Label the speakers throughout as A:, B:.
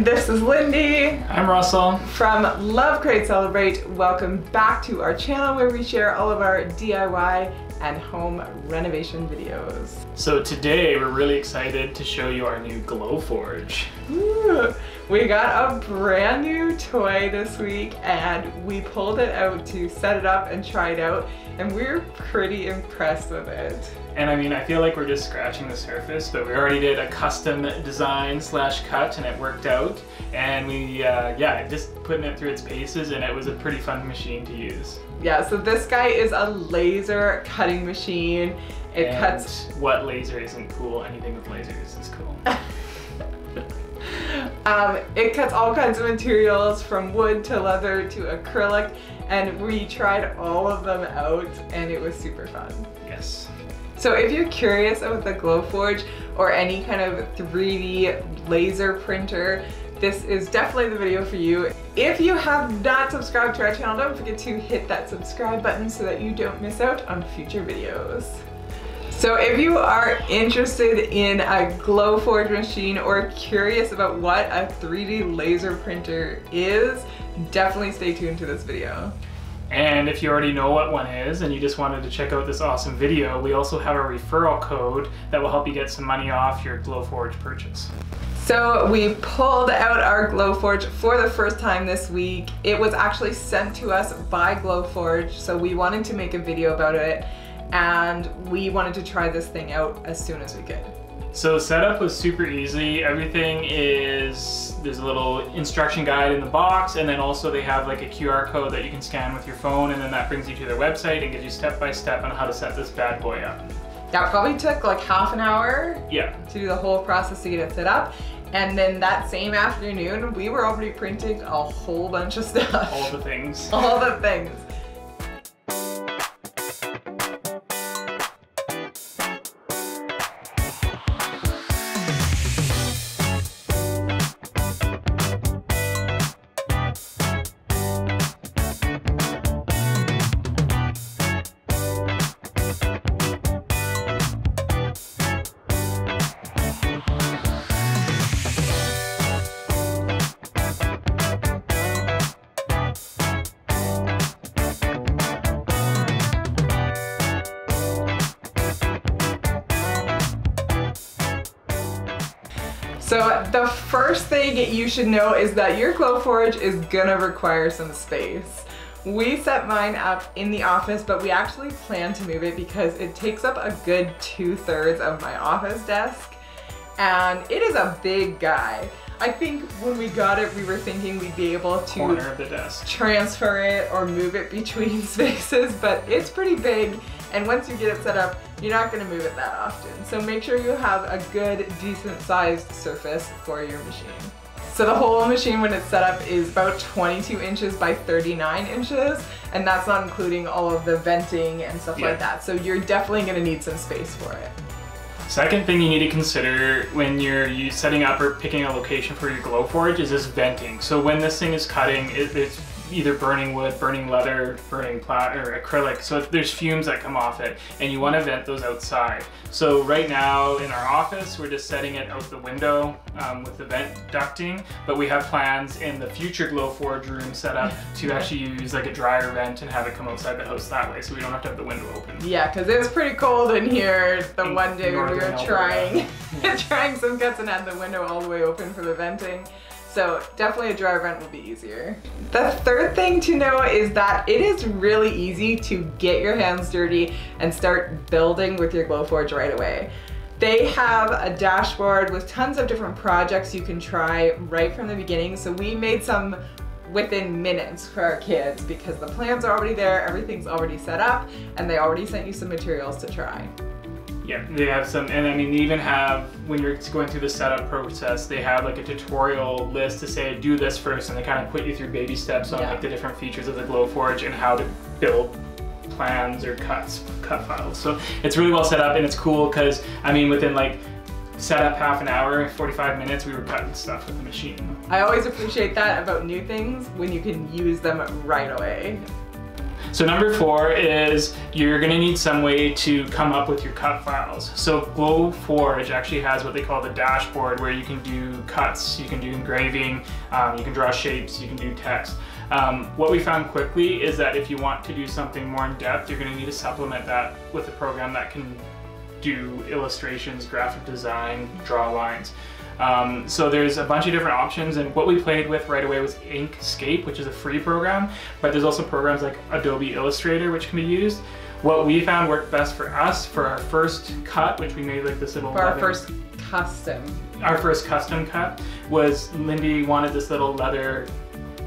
A: This is Lindy.
B: I'm Russell.
A: From Love Create Celebrate. Welcome back to our channel where we share all of our DIY and home renovation videos.
B: So today we're really excited to show you our new Glowforge.
A: Ooh, we got a brand new toy this week and we pulled it out to set it up and try it out, and we're pretty impressed with it.
B: And I mean, I feel like we're just scratching the surface, but we already did a custom design / cut and it worked out. And we, just putting it through its paces, and it was a pretty fun machine to use.
A: Yeah, so this guy is a laser cutting machine. It cuts...
B: What laser isn't cool? Anything with lasers is cool.
A: It cuts all kinds of materials from wood to leather to acrylic, and we tried all of them out and it was super fun.
B: Yes.
A: So if you're curious about the Glowforge or any kind of 3D laser printer, this is definitely the video for you. If you have not subscribed to our channel, don't forget to hit that subscribe button so that you don't miss out on future videos. So if you are interested in a Glowforge machine or curious about what a 3D laser printer is, definitely stay tuned to this video.
B: And if you already know what one is and you just wanted to check out this awesome video, we also have a referral code that will help you get some money off your Glowforge purchase.
A: So we pulled out our Glowforge for the first time this week. It was actually sent to us by Glowforge, so we wanted to make a video about it, and we wanted to try this thing out as soon as we could.
B: So setup was super easy. Everything is, there's a little instruction guide in the box, and then also they have like a QR code that you can scan with your phone, and then that brings you to their website and gives you step-by-step on how to set this bad boy up.
A: That probably took like half an hour to do the whole process to get it set up. And then that same afternoon, we were already printing a whole bunch of stuff.
B: All the things.
A: All the things. So the first thing you should know is that your Glowforge is gonna require some space. We set mine up in the office, but we actually plan to move it because it takes up a good 2/3 of my office desk, and it is a big guy. I think when we got it, we were thinking we'd be able to
B: corner of the desk,
A: transfer it or move it between spaces, but it's pretty big, and once you get it set up, you're not going to move it that often. So make sure you have a good, decent sized surface for your machine. So the whole machine when it's set up is about 22 inches by 39 inches, and that's not including all of the venting and stuff like that. So you're definitely going to need some space for it.
B: Second thing you need to consider when you're setting up or picking a location for your Glowforge is this venting. So when this thing is cutting, it's either burning wood, burning leather, burning or acrylic. So there's fumes that come off it, and you want to vent those outside. So right now in our office, we're just setting it out the window with the vent ducting, but we have plans in the future Glowforge room set up to actually use like a dryer vent and have it come outside the house that way, so we don't have to have the window open.
A: Yeah, because it's pretty cold in here. The one day we were trying some cuts and had the window all the way open for the venting. So definitely a dryer vent will be easier. The third thing to know is that it is really easy to get your hands dirty and start building with your Glowforge right away. They have a dashboard with tons of different projects you can try right from the beginning. So we made some within minutes for our kids because the plans are already there, everything's already set up, and they already sent you some materials to try.
B: Yeah, they have some, and I mean, they even have, when you're going through the setup process, they have like a tutorial list to say, do this first, and they kind of put you through baby steps on like the different features of the Glowforge and how to build plans or cut files. So it's really well set up, and it's cool because, I mean, within like setup half an hour, 45 minutes, we were cutting stuff with the machine.
A: I always appreciate that about new things when you can use them right away.
B: So number 4 is you're gonna need some way to come up with your cut files. So Glowforge actually has what they call the dashboard, where you can do cuts, you can do engraving, you can draw shapes, you can do text. What we found quickly is that if you want to do something more in depth, you're gonna need to supplement that with a program that can do illustrations, graphic design, draw lines. So there's a bunch of different options, and what we played with right away was Inkscape, which is a free program, but there's also programs like Adobe Illustrator which can be used. What we found worked best for us for our first cut, which we made like this little...
A: For our first custom.
B: Our first custom cut was Lindy wanted this little leather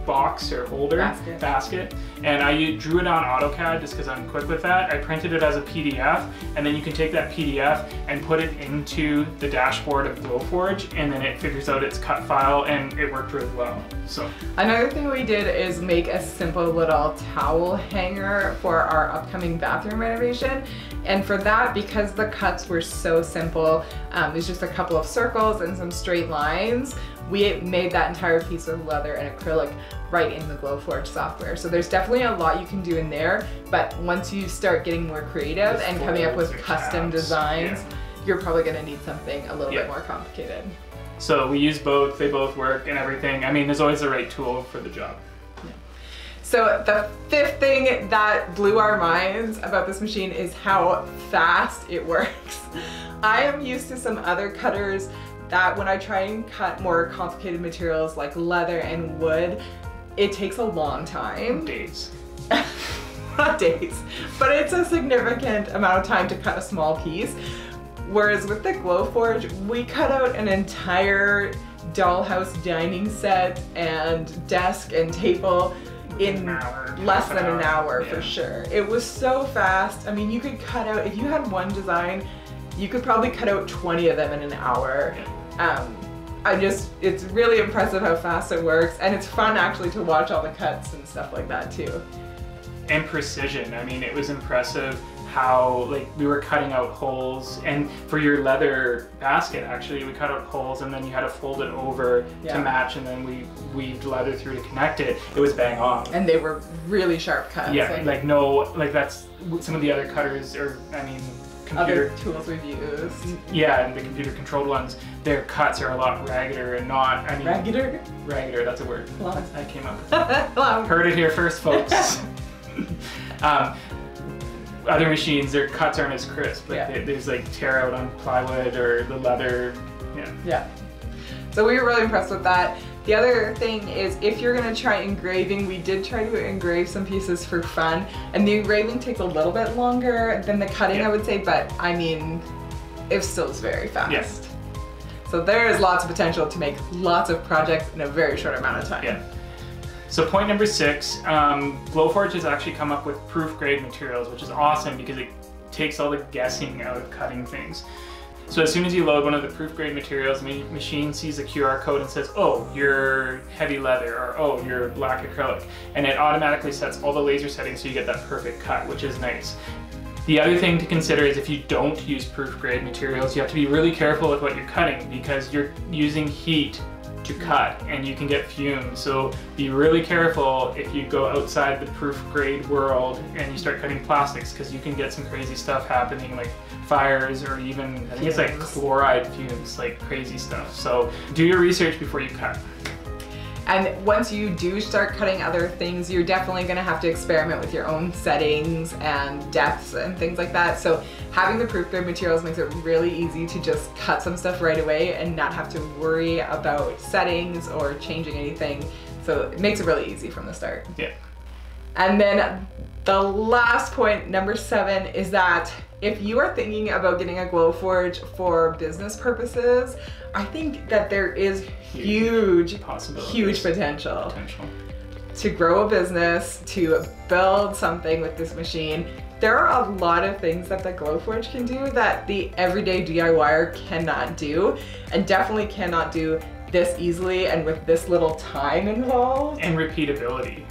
B: box or holder, basket, and I drew it on AutoCAD just because I'm quick with that. I printed it as a PDF, and then you can take that PDF and put it into the dashboard of Glowforge, and then it figures out its cut file, and it worked really well. So
A: another thing we did is make a simple little towel hanger for our upcoming bathroom renovation. And for that, because the cuts were so simple, it was just a couple of circles and some straight lines, we made that entire piece of leather and acrylic right in the Glowforge software. So there's definitely a lot you can do in there, but once you start getting more creative and coming up with custom designs, you're probably gonna need something a little bit more complicated.
B: So we use both, they both work and everything. I mean, there's always the right tool for the job.
A: So the 5th thing that blew our minds about this machine is how fast it works. I am used to some other cutters that when I try and cut more complicated materials like leather and wood, it takes a long time.
B: Days.
A: Not days, but it's a significant amount of time to cut a small piece. Whereas with the Glowforge, we cut out an entire dollhouse dining set and desk and table in less than an hour for sure. It was so fast. I mean, you could cut out, if you had one design, you could probably cut out 20 of them in an hour. It's really impressive how fast it works, and it's fun actually to watch all the cuts and stuff like that too.
B: And precision. I mean, it was impressive how, like, we were cutting out holes, and for your leather basket actually we cut out holes, and then you had to fold it over to match, and then we weaved leather through to connect it. It was bang on.
A: And they were really sharp cuts.
B: Yeah, like that's some of the other cutters, or I mean
A: other tools we've used.
B: Yeah, and the computer controlled ones, their cuts are a lot raggeder and not, I mean...
A: Raggeder?
B: Raggeder, that's a word. I came up with it.
A: Hello.
B: Heard it here first, folks. Other machines, their cuts aren't as crisp. Like there's like tear out on plywood or the leather.
A: Yeah. So we were really impressed with that. The other thing is, if you're gonna try engraving, we did try to engrave some pieces for fun, and the engraving takes a little bit longer than the cutting, I would say, but I mean, it still is very fast.
B: Yes.
A: So there is lots of potential to make lots of projects in a very short amount of time.
B: Yeah. So point number 6, Glowforge has actually come up with proof grade materials, which is awesome because it takes all the guessing out of cutting things. So as soon as you load one of the proof grade materials, the machine sees a QR code and says, oh, you're heavy leather, or oh, you're black acrylic. And it automatically sets all the laser settings so you get that perfect cut, which is nice. The other thing to consider is if you don't use proof grade materials, you have to be really careful with what you're cutting because you're using heat to cut and you can get fumes. So be really careful if you go outside the proof grade world and you start cutting plastics, because you can get some crazy stuff happening, like fires or even, I think it's like chloride fumes, like crazy stuff. So do your research before you cut.
A: And once you do start cutting other things, you're definitely gonna have to experiment with your own settings and depths and things like that. So having the proof grade materials makes it really easy to just cut some stuff right away and not have to worry about settings or changing anything. So it makes it really easy from the start.
B: Yeah.
A: And then the last point, number 7, is that if you are thinking about getting a Glowforge for business purposes, I think that there is huge potential to grow a business, to build something with this machine. There are a lot of things that the Glowforge can do that the everyday DIYer cannot do, and definitely cannot do this easily and with this little time involved.
B: And repeatability.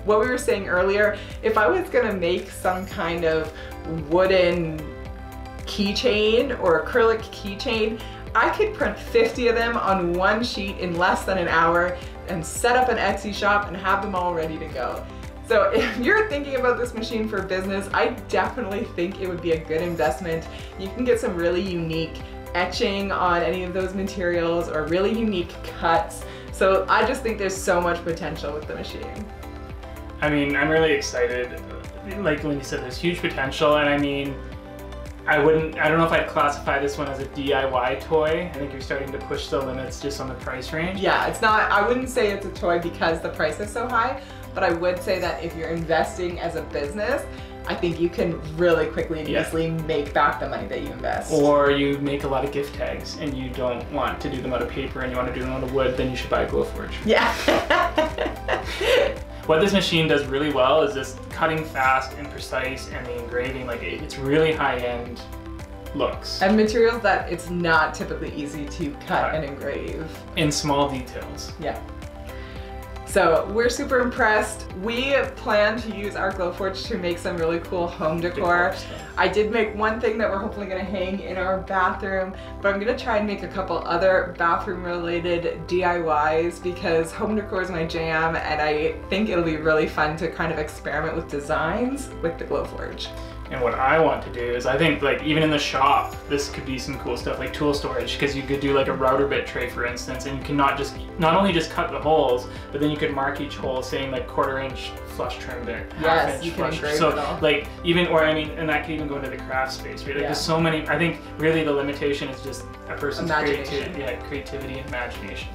A: What we were saying earlier, if I was gonna make some kind of wooden keychain or acrylic keychain, I could print 50 of them on one sheet in less than an hour and set up an Etsy shop and have them all ready to go. So if you're thinking about this machine for business, I definitely think it would be a good investment. You can get some really unique etching on any of those materials or really unique cuts. So I just think there's so much potential with the machine.
B: I mean, I'm really excited. Like when you said, there's huge potential, and I mean, I don't know if I'd classify this one as a DIY toy. I think you're starting to push the limits just on the price range.
A: Yeah, it's not, I wouldn't say it's a toy because the price is so high, but I would say that if you're investing as a business, I think you can really quickly and easily make back the money that you invest.
B: Or you make a lot of gift tags and you don't want to do them out of paper and you want to do them out of wood, then you should buy a Glowforge.
A: Yeah.
B: What this machine does really well is this cutting fast and precise, and the engraving, like it's really high-end looks.
A: And materials that it's not typically easy to cut and engrave.
B: In small details.
A: Yeah. So we're super impressed. We plan to use our Glowforge to make some really cool home decor. I did make one thing that we're hopefully gonna hang in our bathroom, but I'm gonna try and make a couple other bathroom related DIYs because home decor is my jam, and I think it'll be really fun to kind of experiment with designs with the Glowforge.
B: And what I want to do is, I think like even in the shop, this could be some cool stuff like tool storage, because you could do like a router bit tray, for instance, and you can not only just cut the holes, but then you could mark each hole saying like 1/4 inch flush trim there,
A: yes, you can engrave
B: so
A: it all.
B: like even, or I mean, and that could even go into the craft space, right? Like there's so many. I think really the limitation is just a person's creativity and imagination.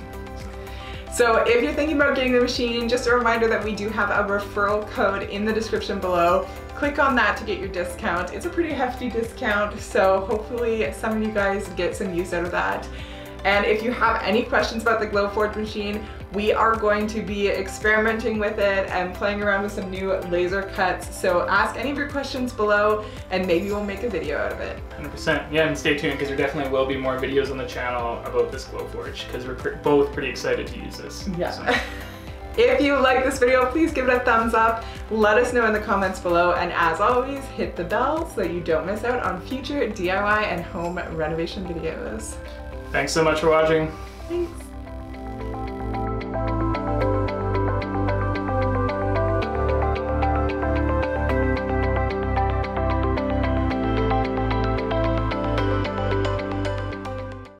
A: So if you're thinking about getting the machine, just a reminder that we do have a referral code in the description below. Click on that to get your discount. It's a pretty hefty discount, so hopefully some of you guys get some use out of that. And if you have any questions about the Glowforge machine, we are going to be experimenting with it and playing around with some new laser cuts. So ask any of your questions below and maybe we'll make a video out of it.
B: 100%. Yeah, and stay tuned because there definitely will be more videos on the channel about this Glowforge because we're both pretty excited to use this.
A: Yeah.
B: So.
A: If you like this video, please give it a thumbs up. Let us know in the comments below, and as always, hit the bell so that you don't miss out on future DIY and home renovation videos.
B: Thanks so much for watching.
A: Thanks.